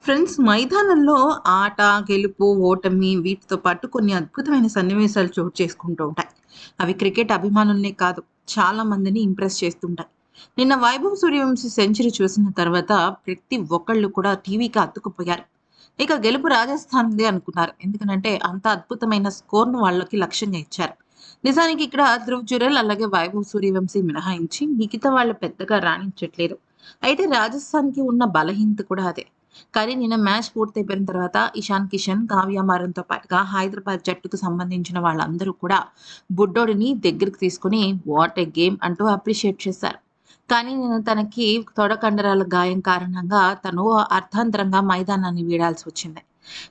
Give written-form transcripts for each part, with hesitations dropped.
Friends, మైదానంలో ఆట, గెలుపు, ఓటమి వీటితో పాటు కొన్ని అద్భుతమైన సన్నివేశాలు చోటు చేసుకుంటూ ఉంటాయి. అవి క్రికెట్ అభిమానులనే కాదు, చాలా మందిని ఇంప్రెస్ చేస్తుంటాయి. నిన్న వైభవ్ సూర్యవంశీ సెంచరీ చూసిన తర్వాత ప్రతి ఒక్కళ్ళు కూడా టీవీకి అతుక్కుపోయారు. ఇక గెలుపు రాజస్థాన్‌దే అనుకున్నారు. ఎందుకనంటే అంత అద్భుతమైన స్కోర్‌ను వాళ్ళకి లక్ష్యంగా ఇచ్చారు. నిజానికి ఇక్కడ ధ్రువ్ జురెల్ అలాగే వైభవ్ సూర్యవంశీ మినహాయించి మిగతా వాళ్ళు పెద్దగా రాణించట్లేదు. అయితే రాజస్థాన్‌కి ఉన్న బలహీనత కూడా అదే. కానీ నిన్న మ్యాచ్ పూర్తయిపోయిన తర్వాత ఇషాన్ కిషన్, కావ్య మారన్‌తో పాటుగా హైదరాబాద్ జట్టుకు సంబంధించిన వాళ్ళందరూ కూడా బుడ్డోడిని దగ్గరికి తీసుకొని వాట్ ఎ గేమ్ అంటూ అప్రిషియేట్ చేశారు. కానీ నిన్న తనకి తొడ కండరాల గాయం కారణంగా తను అర్థాంతరంగా మైదానాన్ని వీడాల్సొచ్చింది.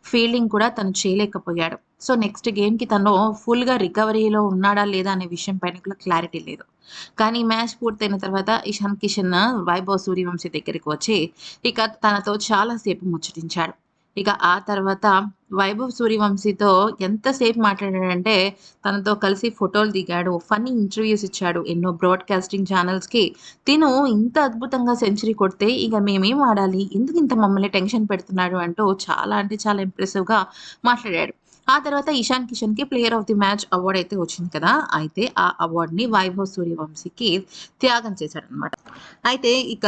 ఫీల్డింగ్ కూడా తను చేయలేకపోయాడు. సో, నెక్స్ట్ గేమ్‌కి తను ఫుల్‌గా రికవరీలో ఉన్నాడా లేదా అనే విషయం పైన కూడా క్లారిటీ లేదు. కానీ మ్యాచ్ పూర్తయిన తర్వాత ఇషాన్ కిషన్ వైభవ్ సూర్యవంశీ దగ్గరికి వచ్చి ఇక తనతో చాలా సేపు ముచ్చటించాడు. ఇక ఆ తర్వాత వైభవ్ సూర్యవంశీతో ఎంతసేపు మాట్లాడాడంటే తనతో కలిసి ఫోటోలు దిగాడు. ఫన్నీ ఇంటర్వ్యూస్ ఇచ్చాడు. ఎన్నో బ్రాడ్‌కాస్టింగ్ ఛానెల్స్‌కి తిను ఇంత అద్భుతంగా సెంచరీ కొడితే ఇక మేమేం ఆడాలి? ఎందుకింత మమ్మల్ని టెన్షన్ పెడుతున్నాడు అంటూ చాలా అంటే చాలా ఇంప్రెసివ్‌గా మాట్లాడాడు. ఆ తర్వాత ఇషాన్ కిషన్‌కి player of the match award అయితే వచ్చింది కదా! అయితే ఆ అవార్డ్‌ని వైభవ్ సూర్యవంశీకి త్యాగం చేశాడనమాట. అయితే ఇక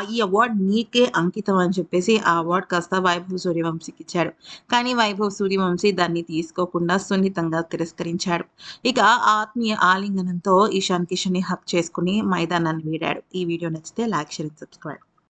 ఈ అవార్డ్ నీకే అంకితం అని చెప్పేసి ఆ అవార్డ్ కాస్త వైభవ్ సూర్యవంశీకిచ్చాడు. కానీ వైభవ్ సూర్యవంశీ దాన్ని తీసుకోకుండా సున్నితంగా తిరస్కరించాడు. ఇక ఆత్మీయ ఆలింగనంతో ఇషాన్ కిషన్‌ని హగ్ చేసుకొని మైదానాన్ని వీడాడు. ఈ వీడియో నచ్చితే లైక్, షేర్ అండ్ సబ్స్క్రైబ్.